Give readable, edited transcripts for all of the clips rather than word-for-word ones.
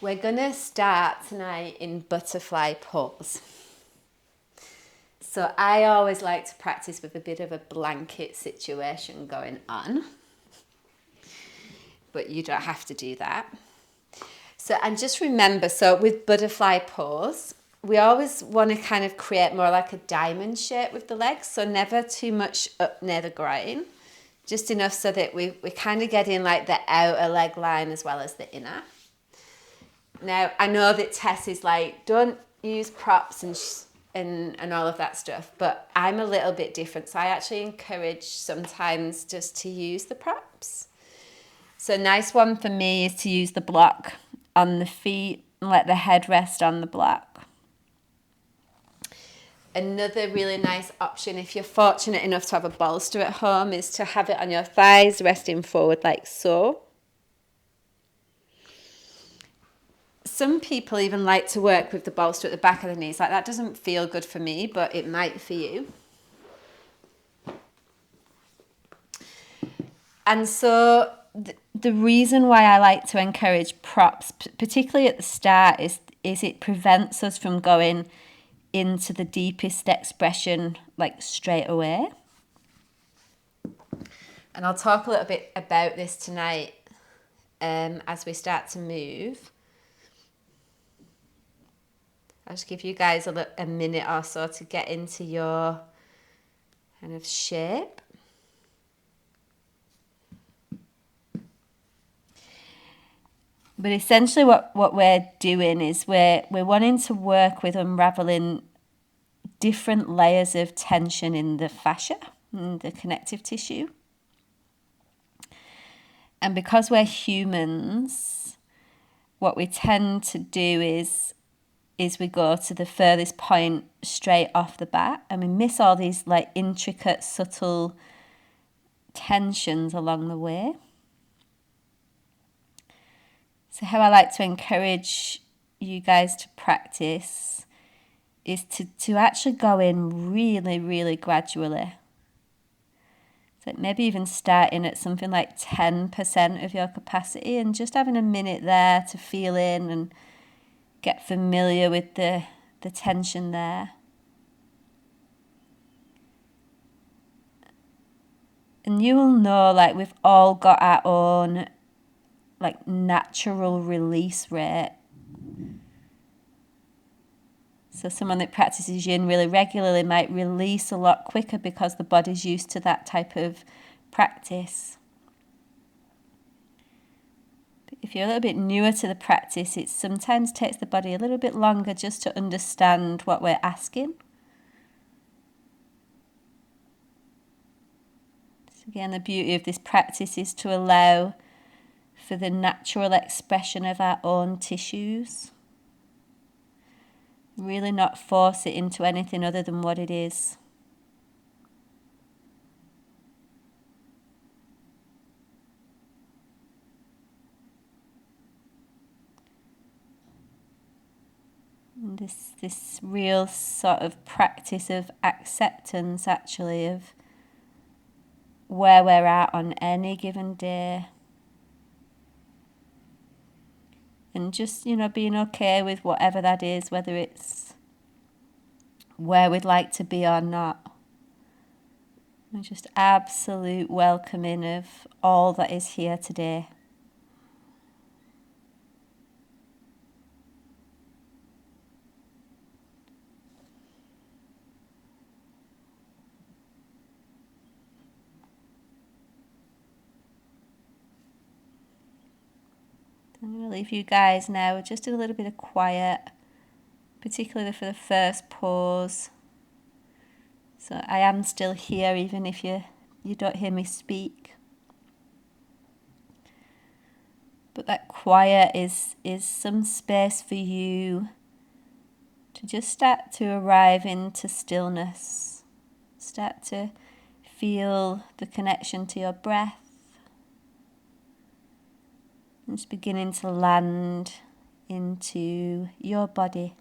We're going to start tonight in butterfly pose. So I always like to practice with a bit of a blanket situation going on, but you don't have to do that. So, and just remember, so with butterfly pose, we always want to kind of create more like a diamond shape with the legs. So never too much up near the groin, just enough so that we kind of get in like the outer leg line as well as the inner. Now, I know that Tess is like, don't use props and all of that stuff, but I'm a little bit different. So I actually encourage sometimes just to use the props. So a nice one for me is to use the block on the feet and let the head rest on the block. Another really nice option, if you're fortunate enough to have a bolster at home, is to have it on your thighs, resting forward like so. Some people even like to work with the bolster at the back of the knees. Like, that doesn't feel good for me, but it might for you. And so the reason why I like to encourage props, particularly at the start, is it prevents us from going into the deepest expression like straight away. And I'll talk a little bit about this tonight as we start to move. I'll just give you guys a minute or so to get into your kind of shape. But essentially what we're doing is we're wanting to work with unraveling different layers of tension in the fascia, in the connective tissue. And because we're humans, what we tend to do is we go to the furthest point straight off the bat, and we miss all these like intricate, subtle tensions along the way. So how I like to encourage you guys to practice is to actually go in really, really gradually. So maybe even starting at something like 10% of your capacity and just having a minute there to feel in and get familiar with the tension there. And you will know, like, we've all got our own like natural release rate. So someone that practices yin really regularly might release a lot quicker because the body's used to that type of practice. But if you're a little bit newer to the practice, it sometimes takes the body a little bit longer just to understand what we're asking. So again, the beauty of this practice is to allow for the natural expression of our own tissues. Really not force it into anything other than what it is. And this real sort of practice of acceptance, actually, of where we're at on any given day. And just, being okay with whatever that is, whether it's where we'd like to be or not. And just absolute welcoming of all that is here today. I'm going to leave you guys now with just a little bit of quiet, particularly for the first pause. So I am still here even if you don't hear me speak. But that quiet is some space for you to just start to arrive into stillness. Start to feel the connection to your breath. And just beginning to land into your body.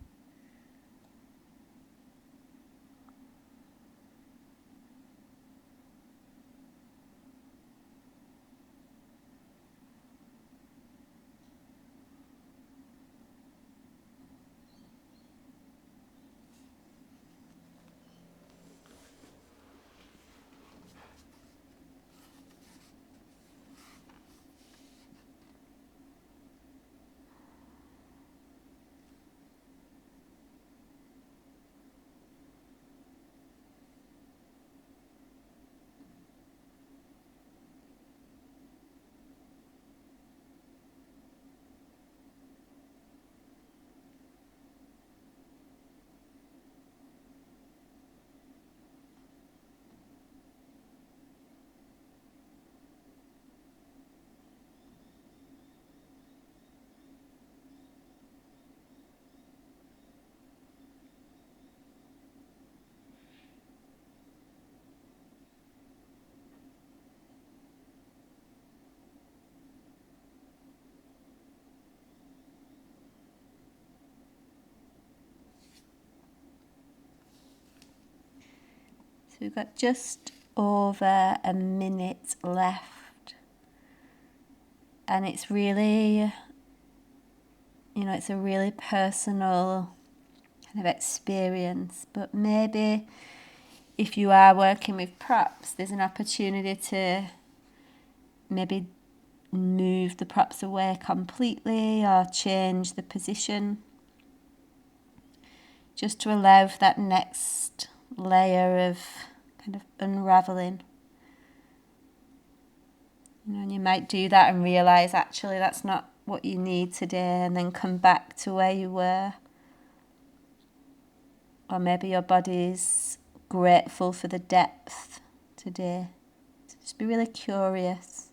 we've got just over a minute left. And it's really, it's a really personal kind of experience. But maybe if you are working with props, there's an opportunity to maybe move the props away completely or change the position, just to allow for that next layer of kind of unraveling. And you might do that and realise actually that's not what you need today, and then come back to where you were. Or maybe your body's grateful for the depth today. So just be really curious.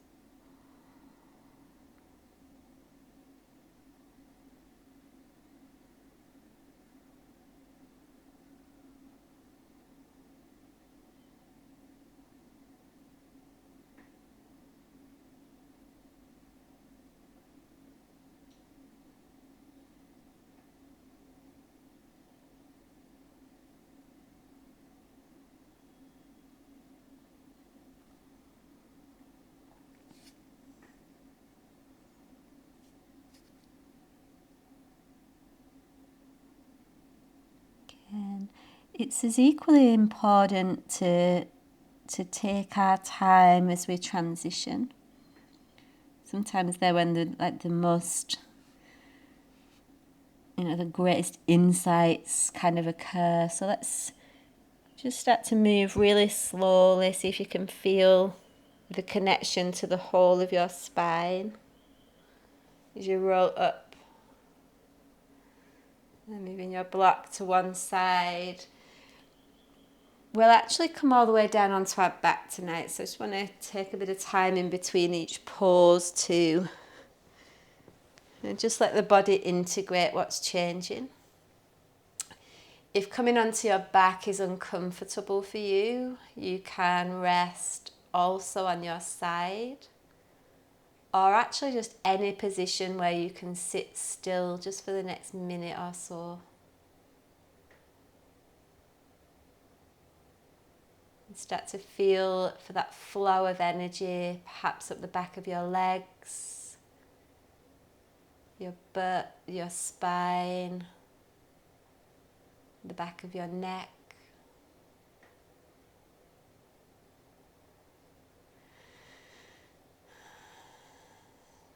And it's as equally important to take our time as we transition. Sometimes they're when the most, the greatest insights kind of occur. So let's just start to move really slowly. See if you can feel the connection to the whole of your spine as you roll up. And moving your block to one side. We'll actually come all the way down onto our back tonight. So I just want to take a bit of time in between each pause to just let the body integrate what's changing. If coming onto your back is uncomfortable for you, you can rest also on your side. Or actually just any position where you can sit still just for the next minute or so. And start to feel for that flow of energy, perhaps up the back of your legs, your butt, your spine, the back of your neck.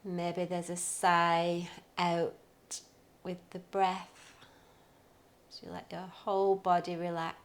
Maybe there's a sigh out with the breath. So you let your whole body relax.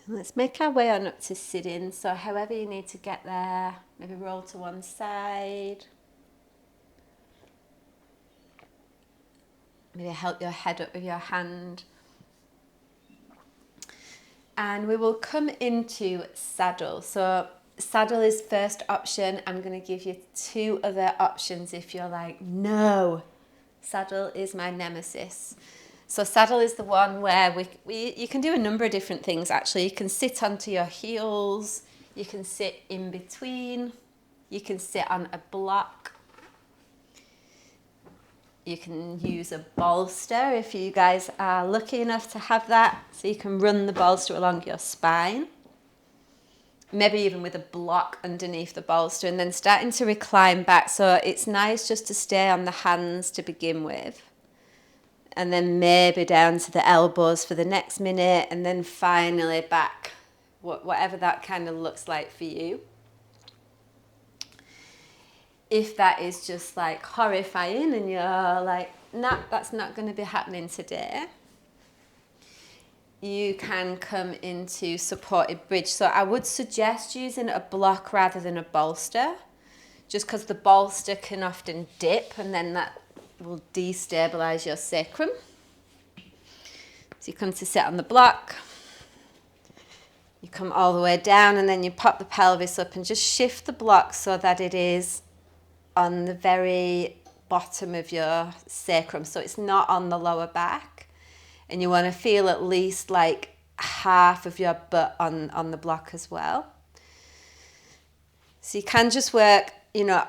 Let's make our way on up to sitting. So however you need to get there, maybe roll to one side. Maybe help your head up with your hand. And we will come into saddle. So saddle is first option. I'm going to give you two other options if you're like, no, saddle is my nemesis. So saddle is the one where you can do a number of different things actually. You can sit onto your heels, you can sit in between, you can sit on a block, you can use a bolster if you guys are lucky enough to have that. So you can run the bolster along your spine, maybe even with a block underneath the bolster, and then starting to recline back. So it's nice just to stay on the hands to begin with. And then maybe down to the elbows for the next minute, and then finally back, whatever that kind of looks like for you. If that is just like horrifying and you're like, nah, that's not going to be happening today, you can come into supported bridge. So I would suggest using a block rather than a bolster, just because the bolster can often dip and then that will destabilize your sacrum. So you come to sit on the block, you come all the way down, and then you pop the pelvis up and just shift the block so that it is on the very bottom of your sacrum, so it's not on the lower back. And you want to feel at least like half of your butt on the block as well. So you can just work,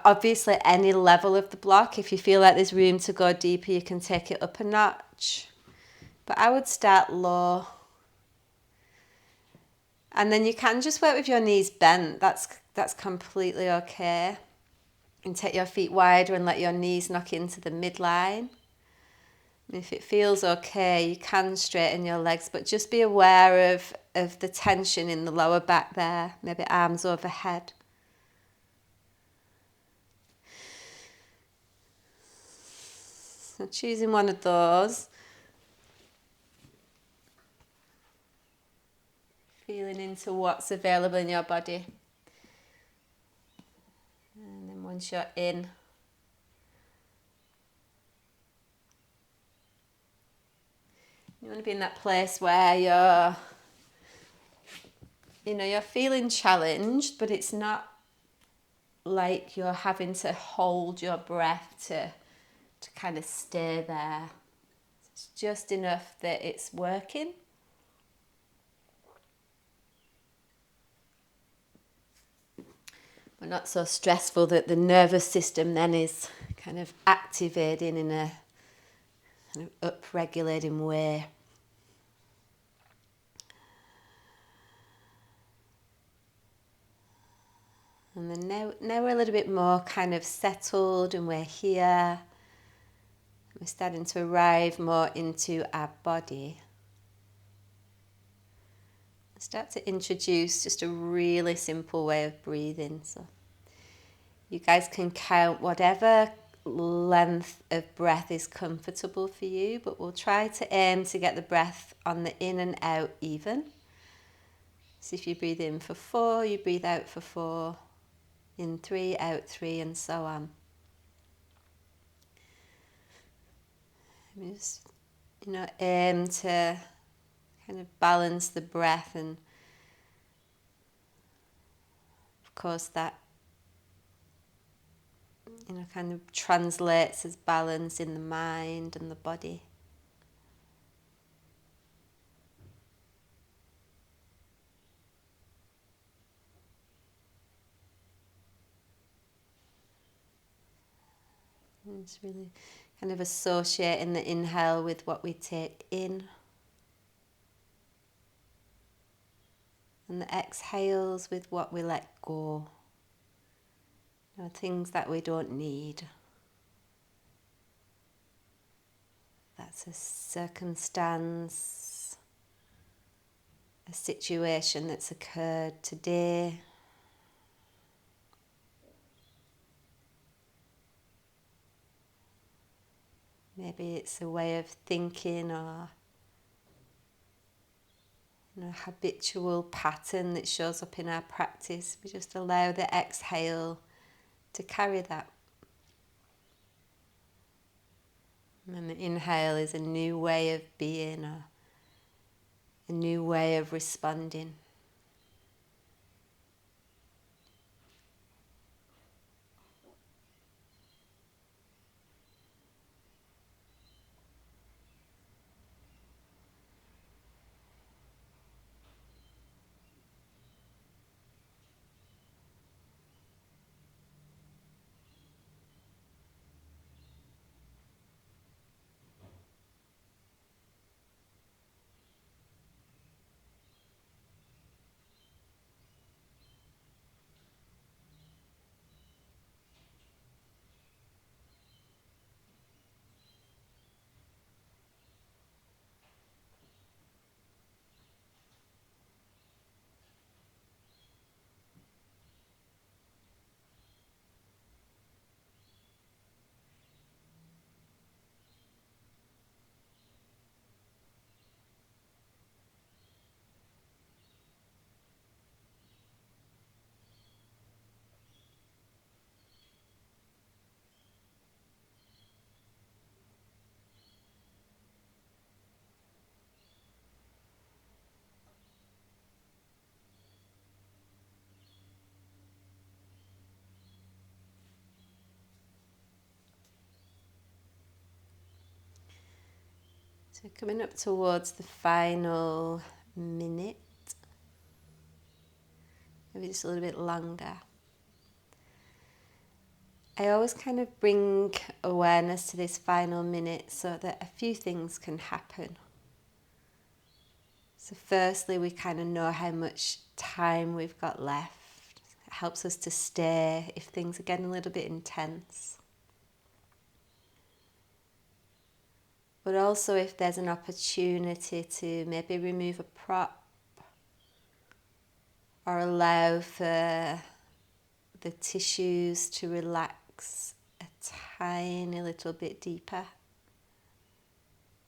obviously any level of the block. If you feel like there's room to go deeper, you can take it up a notch. But I would start low. And then you can just work with your knees bent. That's completely okay. And take your feet wider and let your knees knock into the midline. And if it feels okay, you can straighten your legs, but just be aware of the tension in the lower back there, maybe arms overhead. So choosing one of those. Feeling into what's available in your body. And then once you're in, you want to be in that place where you're feeling challenged, but it's not like you're having to hold your breath to kind of stay there. It's just enough that it's working. But not so stressful that the nervous system then is kind of activating in a kind of up-regulating way. And then now we're a little bit more kind of settled and we're here. We're starting to arrive more into our body. Start to introduce just a really simple way of breathing. So you guys can count whatever length of breath is comfortable for you, but we'll try to aim to get the breath on the in and out even. So if you breathe in for 4, you breathe out for 4, in 3, out 3, and so on. And just, aim to kind of balance the breath, and of course that kind of translates as balance in the mind and the body. And it's really kind of associating the inhale with what we take in, and the exhales with what we let go. Things that we don't need. That's a circumstance, a situation that's occurred today. Maybe it's a way of thinking or a habitual pattern that shows up in our practice. We just allow the exhale to carry that. And the inhale is a new way of being, or a new way of responding. So coming up towards the final minute, maybe just a little bit longer. I always kind of bring awareness to this final minute so that a few things can happen. So firstly, we kind of know how much time we've got left. It helps us to stay if things are getting a little bit intense. But also if there's an opportunity to maybe remove a prop or allow for the tissues to relax a tiny little bit deeper.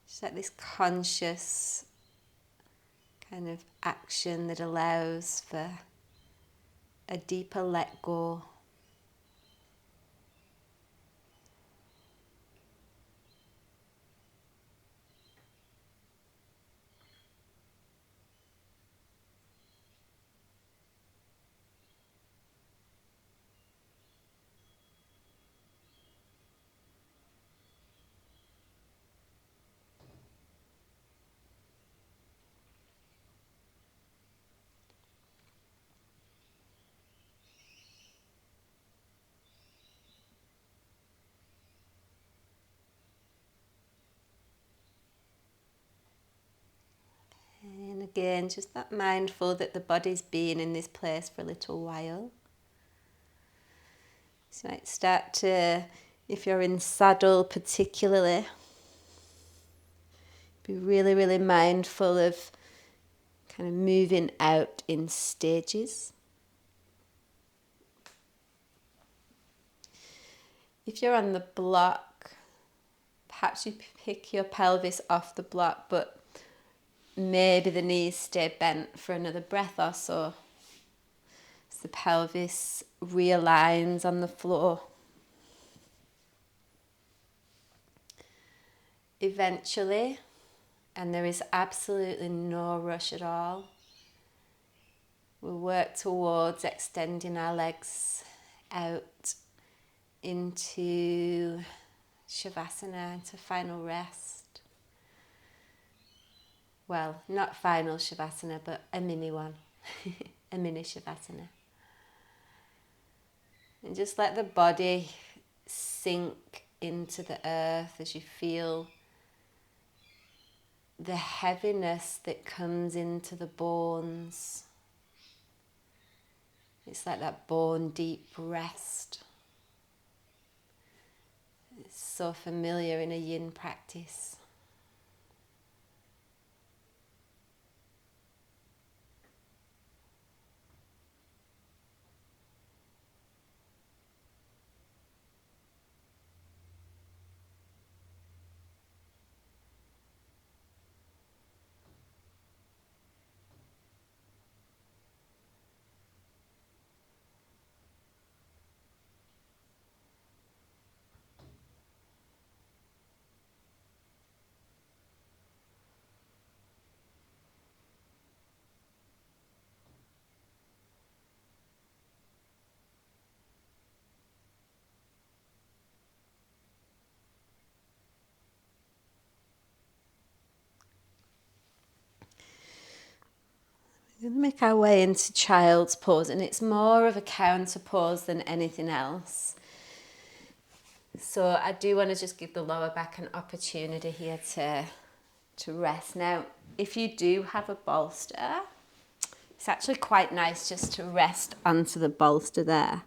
Just like this conscious kind of action that allows for a deeper let go. And again, just that mindful that the body's been in this place for a little while. So you might start to, if you're in saddle particularly, be really, really mindful of kind of moving out in stages. If you're on the block, perhaps you pick your pelvis off the block, but maybe the knees stay bent for another breath or so. As the pelvis realigns on the floor. Eventually, and there is absolutely no rush at all, we'll work towards extending our legs out into Shavasana, into final rest. Well, not final Shavasana, but a mini one, a mini Shavasana. And just let the body sink into the earth as you feel the heaviness that comes into the bones. It's like that bone deep rest. It's so familiar in a yin practice. We're going to make our way into child's pose, and it's more of a counter pose than anything else. So I do want to just give the lower back an opportunity here to rest. Now, if you do have a bolster, it's actually quite nice just to rest onto the bolster there.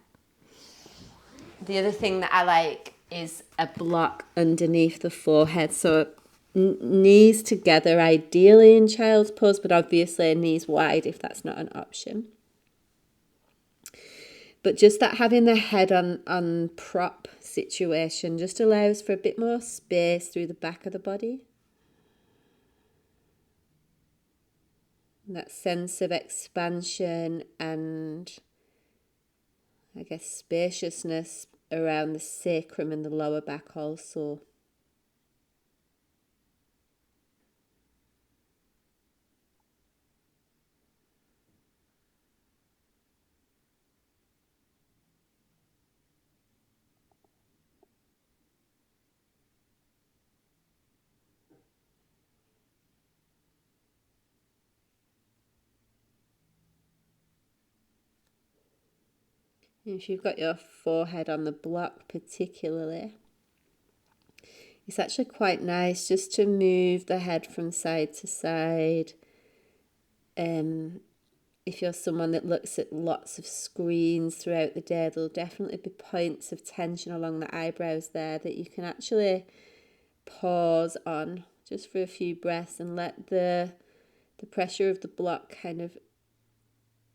The other thing that I like is a block underneath the forehead. So knees together ideally in child's pose, but obviously knees wide if that's not an option. But just that having the head on prop situation just allows for a bit more space through the back of the body. And that sense of expansion and, I guess, spaciousness around the sacrum and the lower back also. If you've got your forehead on the block particularly, it's actually quite nice just to move the head from side to side. If you're someone that looks at lots of screens throughout the day, there'll definitely be points of tension along the eyebrows there that you can actually pause on just for a few breaths and let the pressure of the block kind of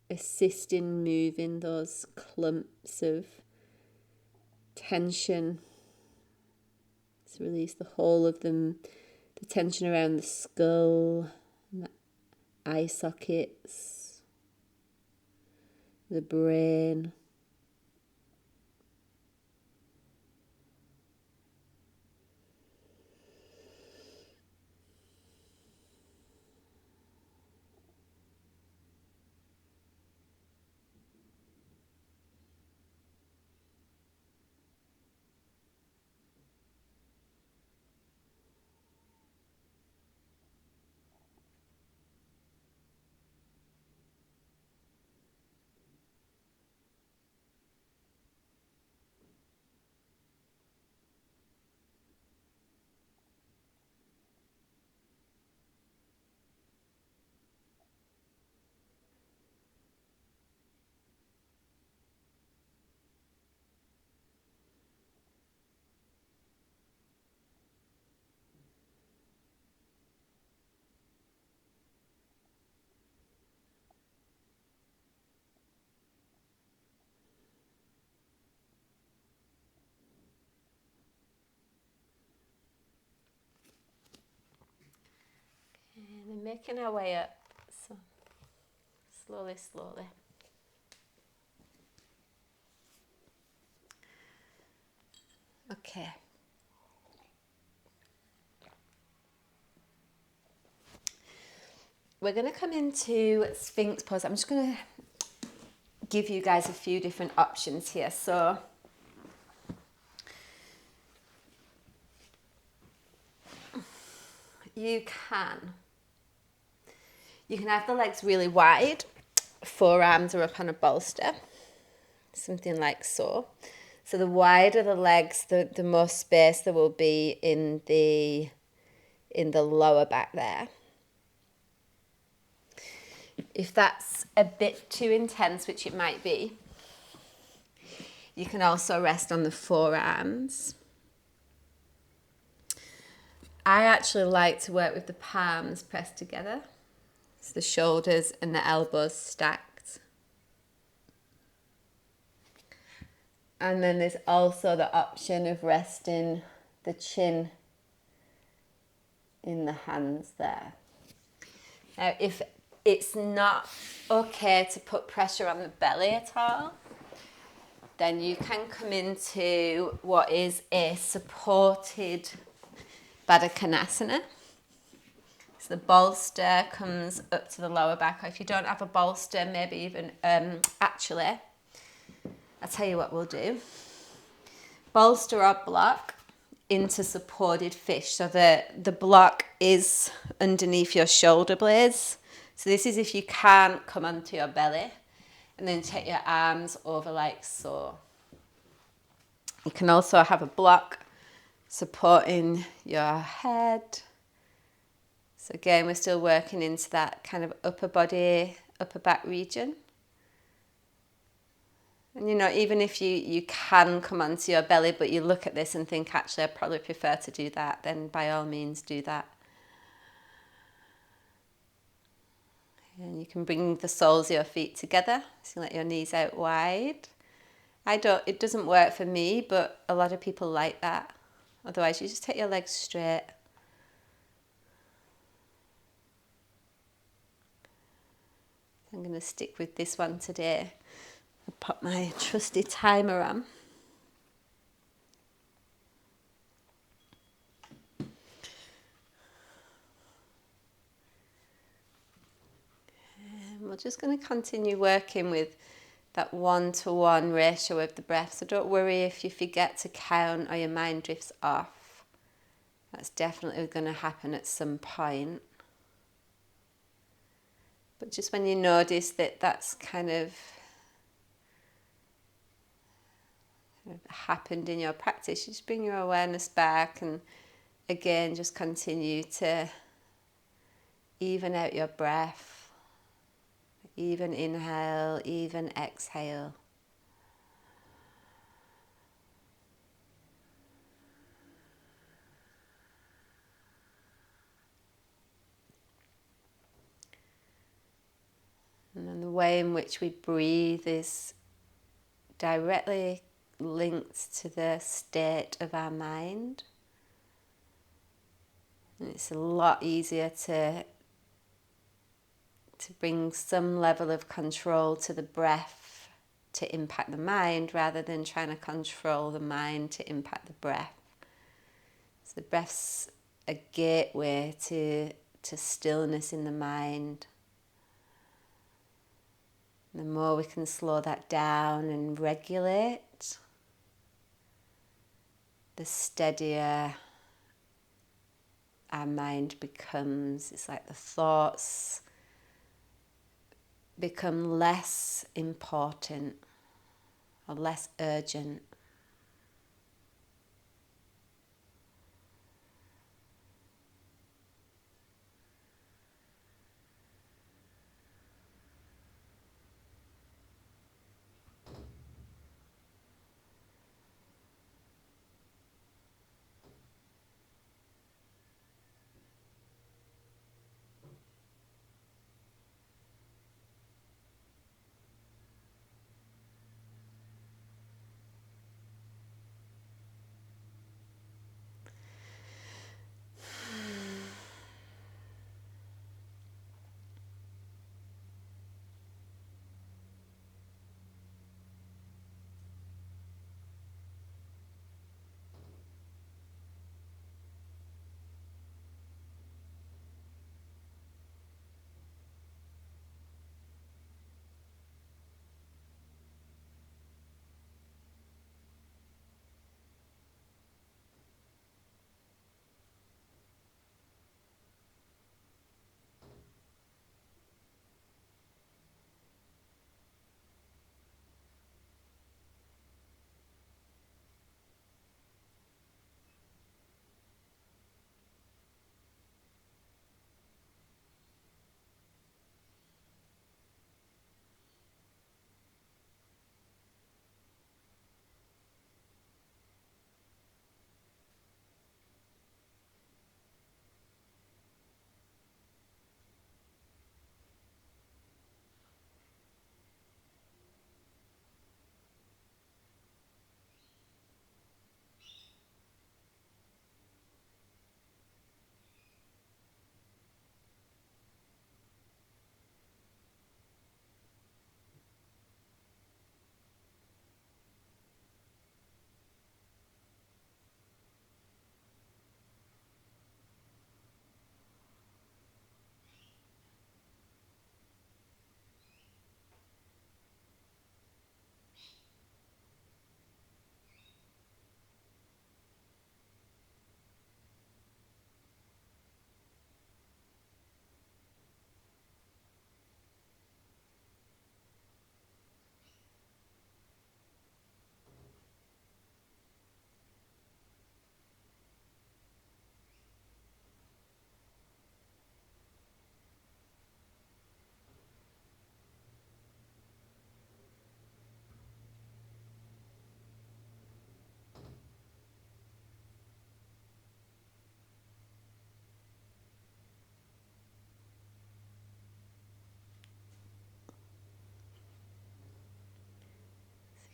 assist in moving those clumps of tension. Let's release the whole of them, the tension around the skull, and the eye sockets, the brain. And then making our way up, so slowly, slowly. Okay. We're going to come into Sphinx pose. I'm just going to give you guys a few different options here. So you can have the legs really wide, forearms are up on a bolster, something like so. So the wider the legs, the more space there will be in the lower back there. If that's a bit too intense, which it might be, you can also rest on the forearms. I actually like to work with the palms pressed together. So the shoulders and the elbows stacked. And then there's also the option of resting the chin in the hands there. Now, if it's not okay to put pressure on the belly at all, then you can come into what is a supported Baddha Konasana. So the bolster comes up to the lower back. Or if you don't have a bolster, maybe even, actually, I'll tell you what we'll do. Bolster or block into supported fish. So the block is underneath your shoulder blades. So this is if you can't come onto your belly. And then take your arms over like so. You can also have a block supporting your head. So again, we're still working into that kind of upper body, upper back region. And even if you can come onto your belly, but you look at this and think, actually, I probably prefer to do that, then by all means do that. And you can bring the soles of your feet together, so you let your knees out wide. It doesn't work for me, but a lot of people like that. Otherwise, you just take your legs straight. I'm going to stick with this one today. I'll pop my trusty timer on. And we're just going to continue working with that 1-to-1 ratio of the breath. So don't worry if you forget to count or your mind drifts off. That's definitely going to happen at some point. But just when you notice that that's kind of of happened in your practice, you just bring your awareness back and again just continue to even out your breath. Even inhale, even exhale. And then the way in which we breathe is directly linked to the state of our mind. And it's a lot easier to bring some level of control to the breath to impact the mind rather than trying to control the mind to impact the breath. So the breath's a gateway to stillness in the mind. The more we can slow that down and regulate, the steadier our mind becomes. It's like the thoughts become less important or less urgent.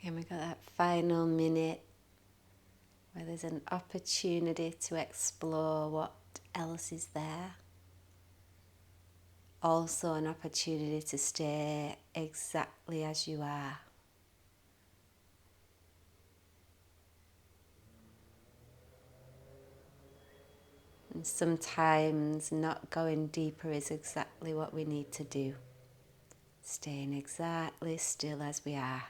And we got that final minute where there's an opportunity to explore what else is there. Also an opportunity to stay exactly as you are. And sometimes not going deeper is exactly what we need to do. Staying exactly still as we are.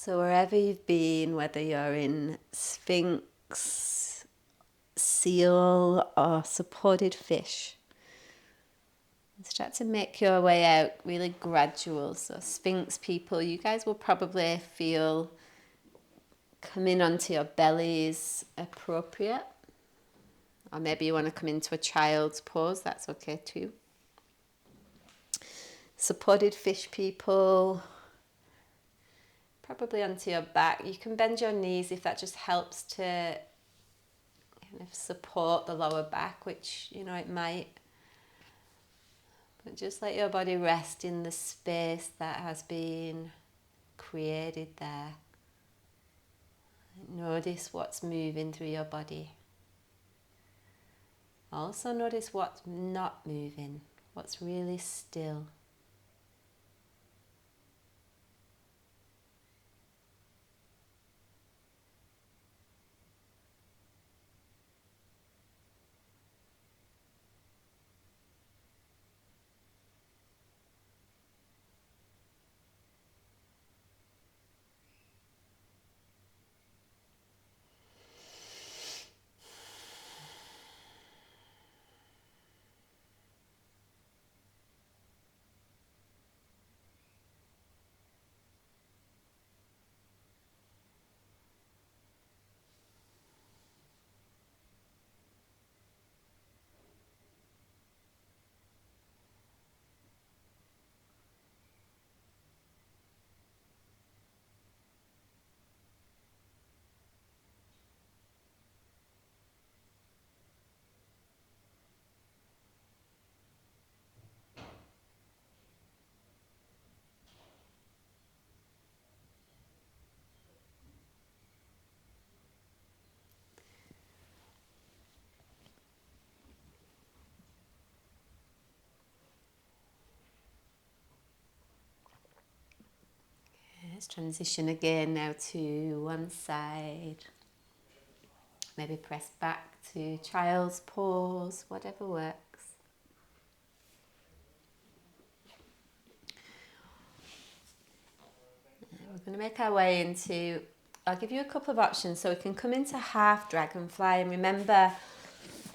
So wherever you've been, whether you're in Sphinx, seal, or supported fish, start to make your way out really gradual. So Sphinx people, you guys will probably feel coming onto your belly is appropriate. Or maybe you want to come into a child's pose, that's okay too. Supported fish people, probably onto your back. You can bend your knees if that just helps to kind of support the lower back, which, you know, it might. But just let your body rest in the space that has been created there. Notice what's moving through your body. Also notice what's not moving, what's really still. Let's transition again now to one side. Maybe press back to child's pose, whatever works. We're going to make our way into, I'll give you a couple of options. So we can come into half dragonfly, and remember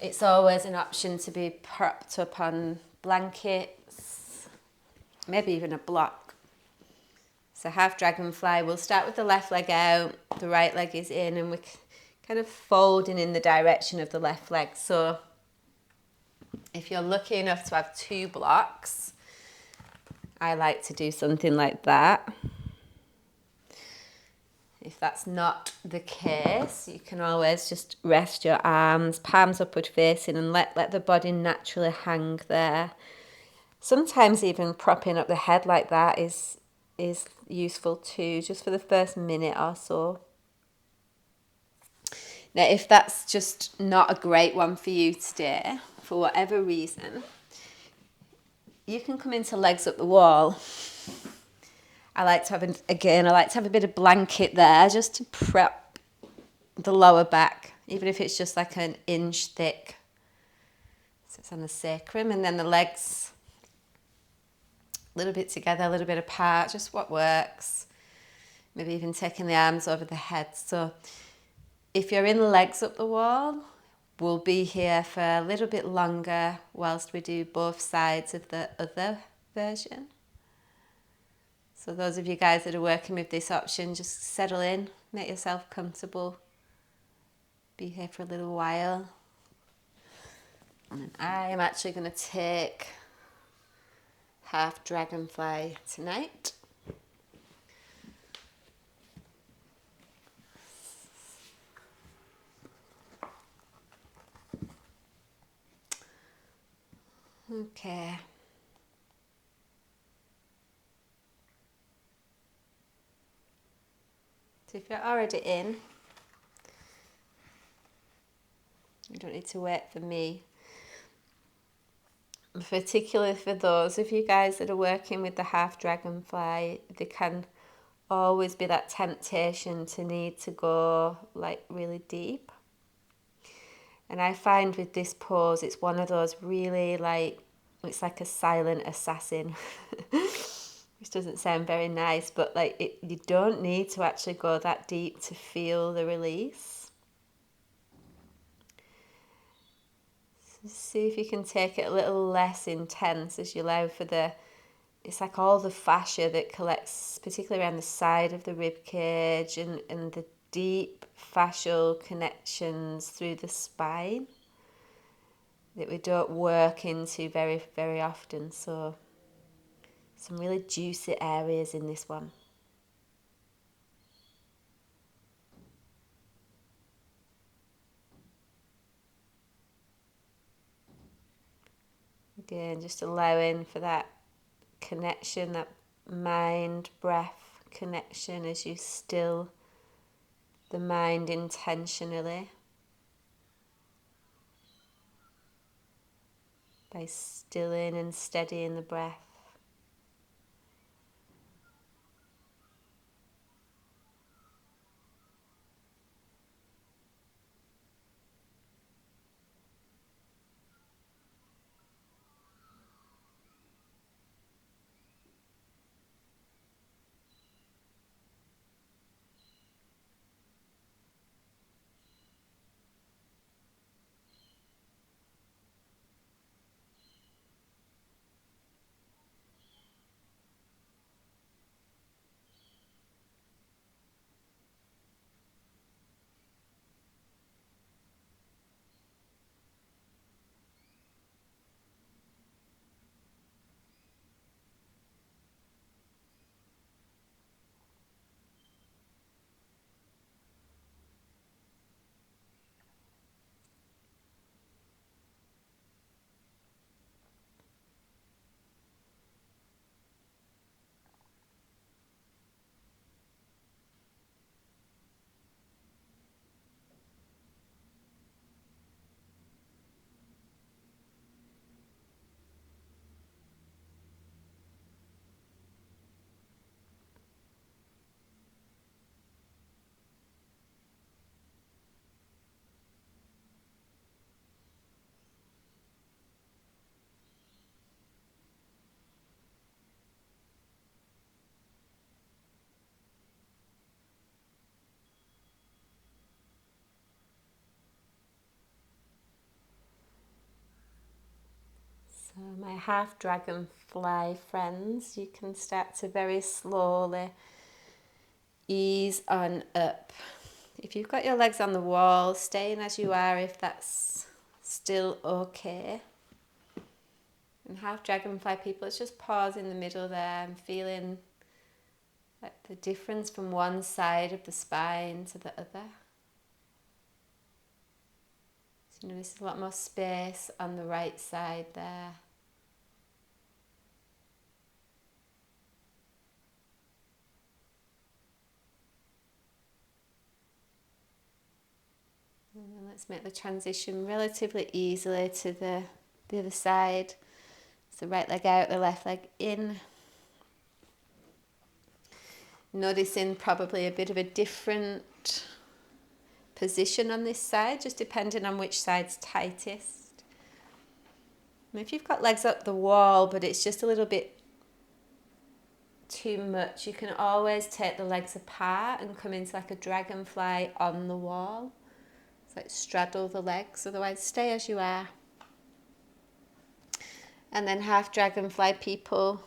it's always an option to be propped up on blankets, maybe even a block. So half dragonfly, we'll start with the left leg out, the right leg is in, and we're kind of folding in the direction of the left leg. So if you're lucky enough to have 2 blocks, I like to do something like that. If that's not the case, you can always just rest your arms, palms upward facing, and let the body naturally hang there. Sometimes even propping up the head like that is useful too, just for the first minute or so. Now, if that's just not a great one for you today, for whatever reason, you can come into legs up the wall. I like to have a bit of blanket there just to prep the lower back, even if it's just like an inch thick. So it's on the sacrum, and then the legs a little bit together, a little bit apart, just what works. Maybe even taking the arms over the head. So if you're in legs up the wall, we'll be here for a little bit longer whilst we do both sides of the other version. So those of you guys that are working with this option, just settle in, make yourself comfortable, be here for a little while. And then I am actually going to take half dragonfly tonight. Okay. So if you're already in, you don't need to wait for me. Particularly for those of you guys that are working with the half dragonfly, there can always be that temptation to need to go like really deep. And I find with this pose, it's one of those really it's like a silent assassin. which doesn't sound very nice, but you don't need to actually go that deep to feel the release. So see if you can take it a little less intense as you allow for it's like all the fascia that collects, particularly around the side of the rib cage, and the deep fascial connections through the spine that we don't work into very, very often. So some really juicy areas in this one. Again, just allowing for that connection, that mind breath connection as you still the mind intentionally by stilling and steadying the breath. So my half dragonfly friends, you can start to very slowly ease on up. If you've got your legs on the wall, staying as you are if that's still okay. And half dragonfly people, let's just pause in the middle there and feeling like the difference from one side of the spine to the other. So you notice a lot more space on the right side there. And then let's make the transition relatively easily to the other side. So right leg out, the left leg in. Noticing probably a bit of a different position on this side, just depending on which side's tightest. And if you've got legs up the wall, but it's just a little bit too much, you can always take the legs apart and come into like a dragonfly on the wall. It's like straddle the legs, otherwise stay as you are. And then half dragonfly people,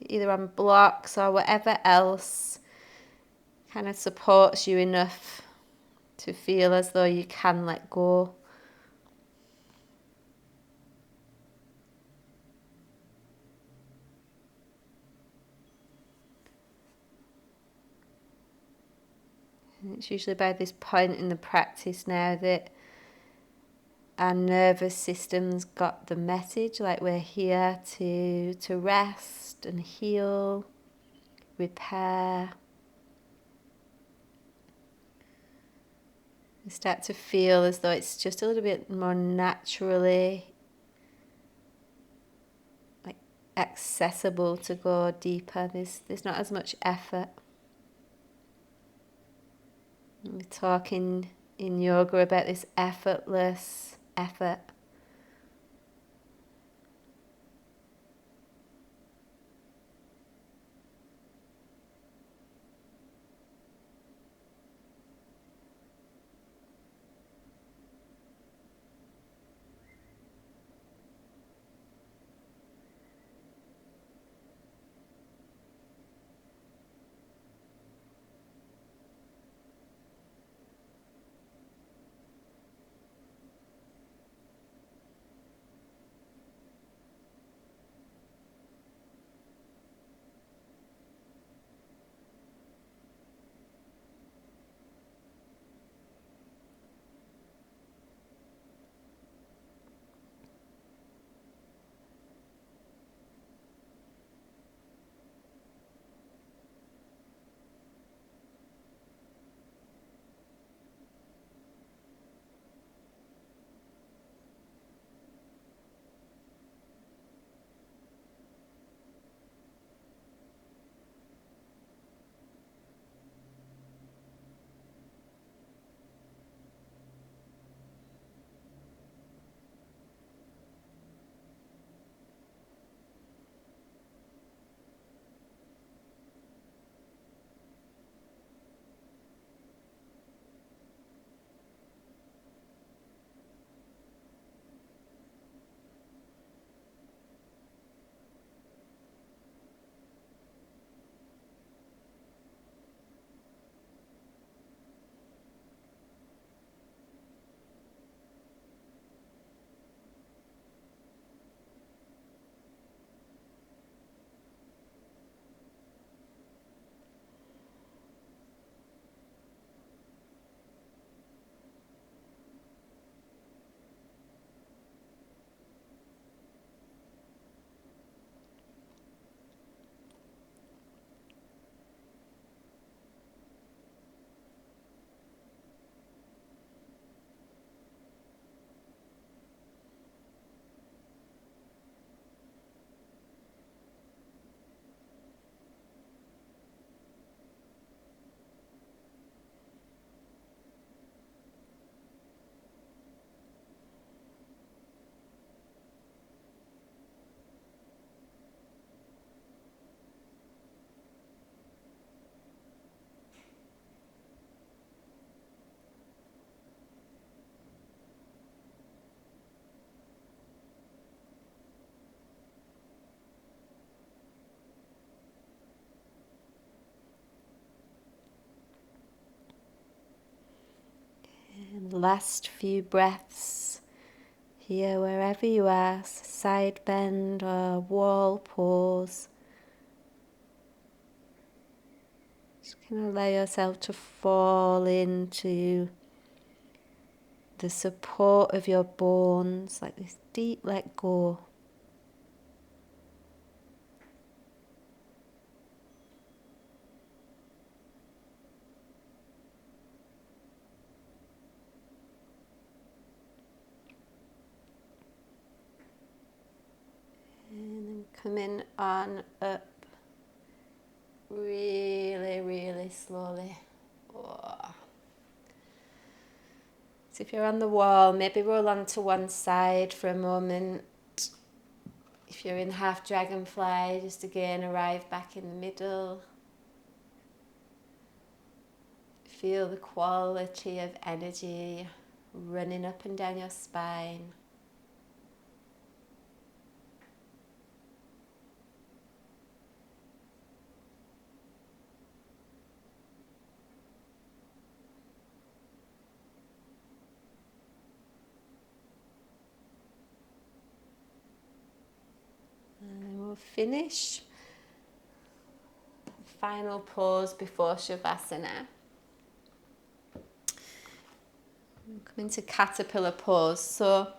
either on blocks or whatever else kind of supports you enough to feel as though you can let go. And it's usually by this point in the practice now that our nervous system's got the message, like we're here to rest and heal, repair. You start to feel as though it's just a little bit more naturally like accessible to go deeper. There's not as much effort. We're talking in yoga about this effortless effort. last few breaths here, wherever you are, side bend or wall pose. Just kind of allow yourself to fall into the support of your bones, like this deep let go. And then coming on up really, really slowly. Oh. So if you're on the wall, maybe roll onto one side for a moment. If you're in half dragonfly, just again arrive back in the middle. Feel the quality of energy running up and down your spine. And then we'll finish. Final pause before Shavasana. We'll come into caterpillar pose. So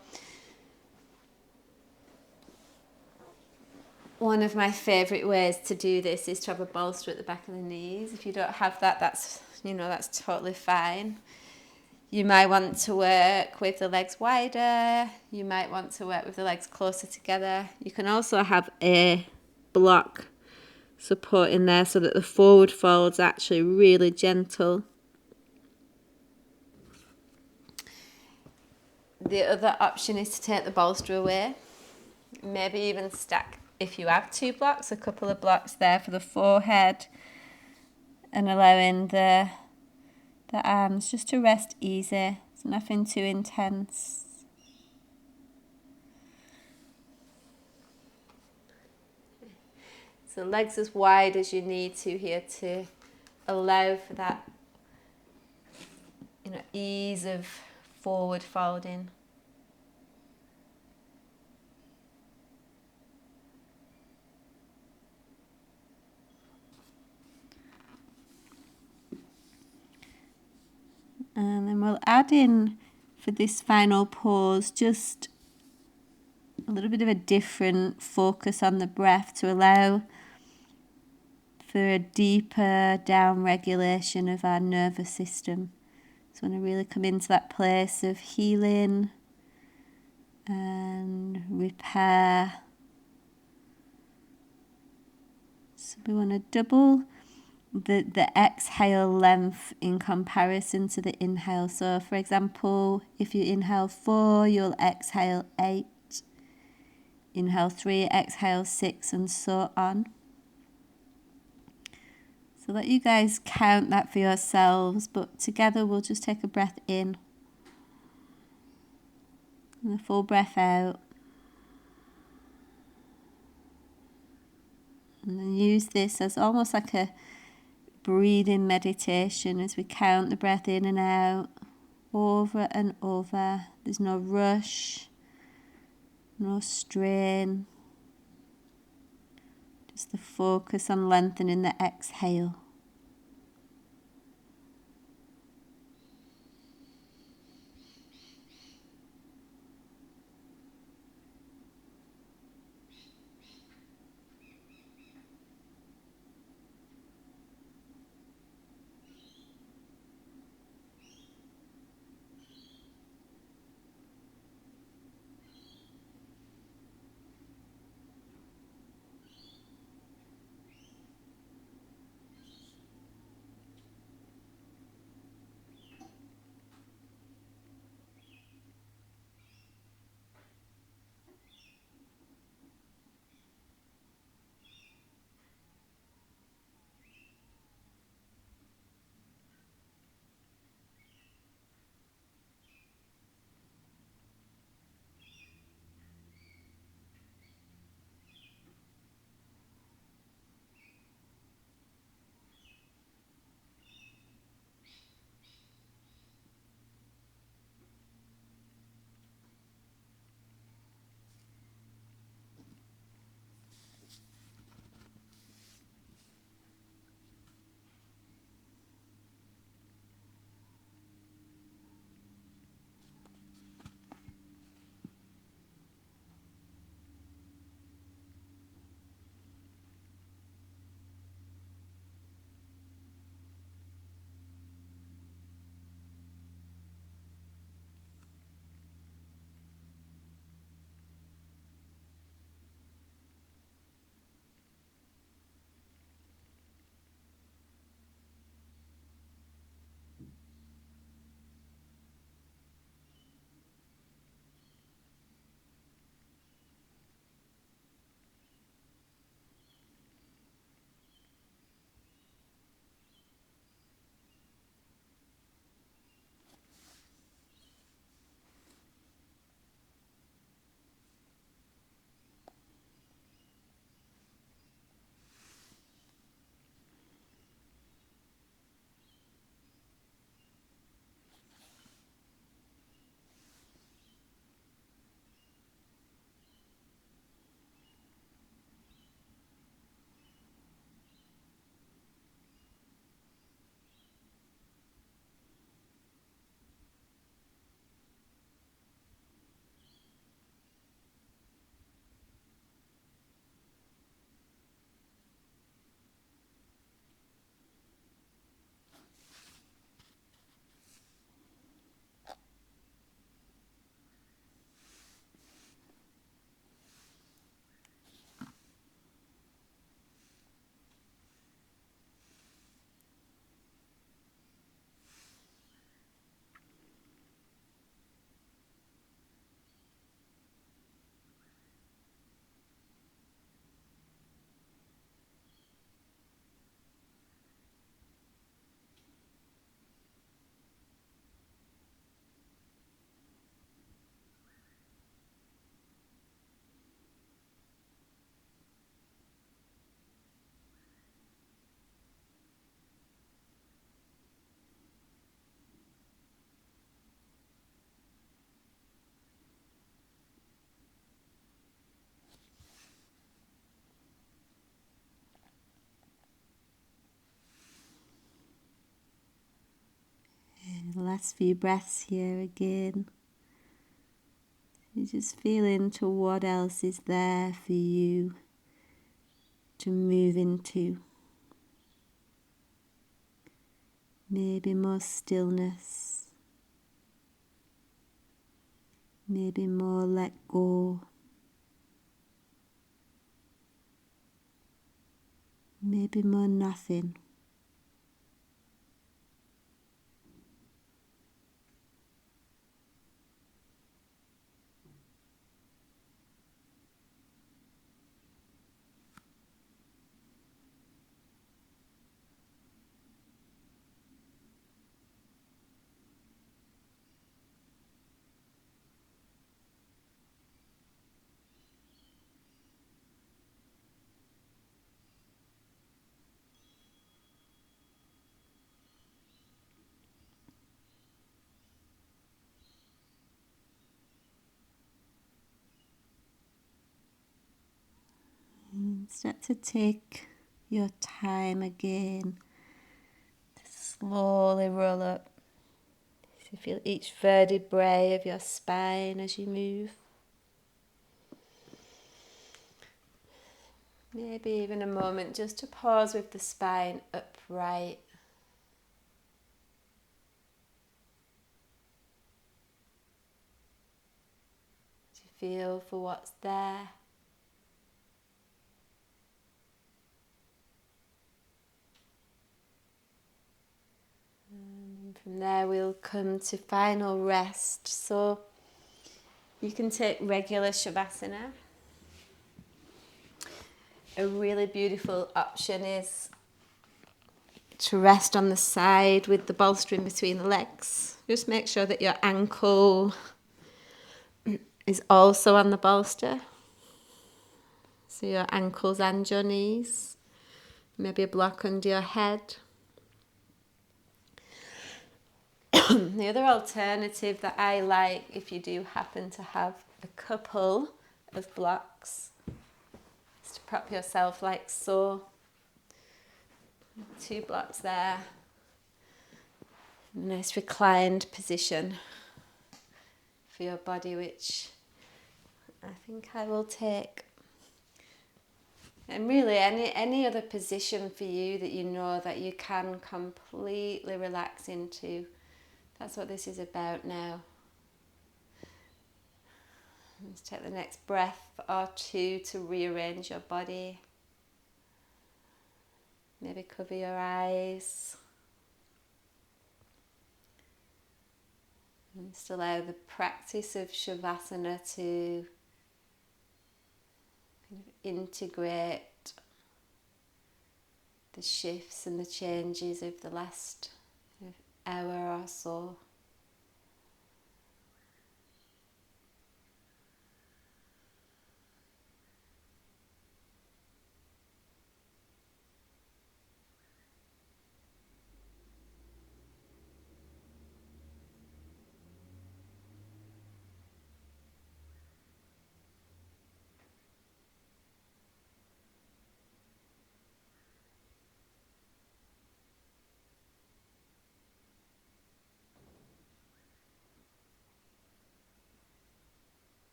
one of my favourite ways to do this is to have a bolster at the back of the knees. If you don't have that, that's totally fine. You might want to work with the legs wider. You might want to work with the legs closer together. You can also have a block support in there so that the forward fold's actually really gentle. The other option is to take the bolster away. Maybe even stack, if you have two blocks, a couple of blocks there for the forehead, and allowing the arms just to rest easy. It's nothing too intense. So legs as wide as you need to here to allow for that ease of forward folding. And then we'll add in for this final pose just a little bit of a different focus on the breath to allow for a deeper down regulation of our nervous system. So we want to really come into that place of healing and repair. So we want to double the exhale length in comparison to the inhale. So for example, if you inhale 4, you'll exhale 8. Inhale 3, exhale 6, and so on. So let you guys count that for yourselves, but together we'll just take a breath in and a full breath out. And then use this as almost like a breathing meditation as we count the breath in and out over and over. There's no rush, no strain, just the focus on lengthening the exhale. The last few breaths here again. You just feel into what else is there for you to move into. Maybe more stillness. Maybe more let go. Maybe more nothing. And start to take your time again to slowly roll up. So feel each vertebrae of your spine as you move. Maybe even a moment just to pause with the spine upright. To feel for what's there. And from there we'll come to final rest. So you can take regular Shavasana. A really beautiful option is to rest on the side with the bolster in between the legs. Just make sure that your ankle is also on the bolster. So your ankles and your knees. Maybe a block under your head. The other alternative that I like, if you do happen to have a couple of blocks, is to prop yourself like so. 2 blocks there. Nice reclined position for your body, which I think I will take. And really any other position for you that you know that you can completely relax into. That's what this is about now. Let's take the next breath or 2 to rearrange your body. Maybe cover your eyes. And just allow the practice of Shavasana to kind of integrate the shifts and the changes of the last hour or so.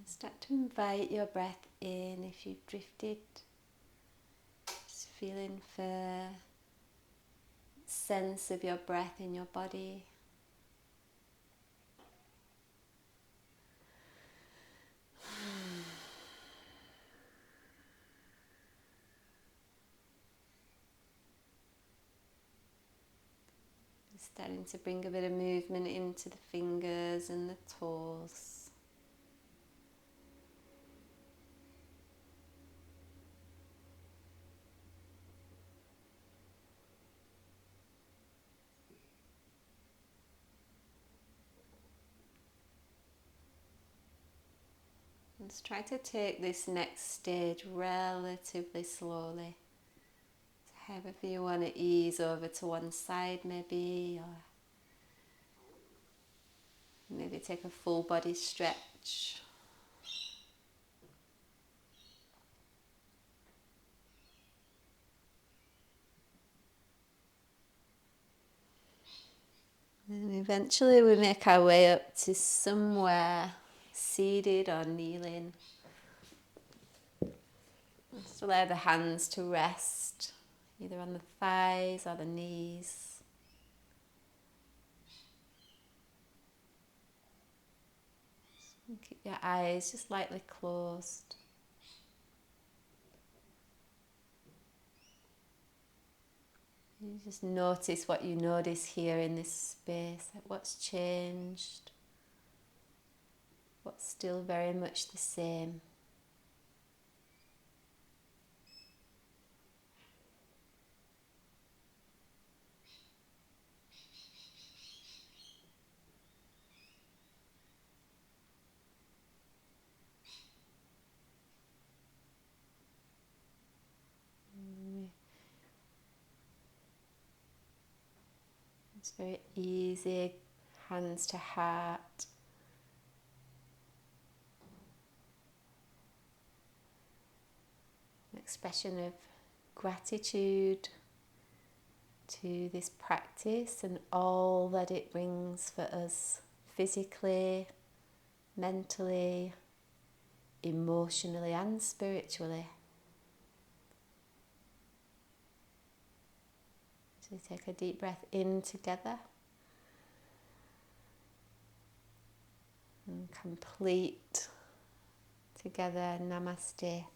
Start to invite your breath in if you've drifted. Just feeling for sense of your breath in your body. Starting to bring a bit of movement into the fingers and the toes. Let's try to take this next stage relatively slowly. So however you want to ease over to one side maybe, or maybe take a full body stretch. And eventually we make our way up to somewhere seated or kneeling. Just allow the hands to rest either on the thighs or the knees. And keep your eyes just lightly closed. You just notice what you notice here in this space, what's changed, what's still very much the same. It's very easy, hands to heart. An expression of gratitude to this practice and all that it brings for us physically, mentally, emotionally and spiritually. So take a deep breath in together and complete together. Namaste.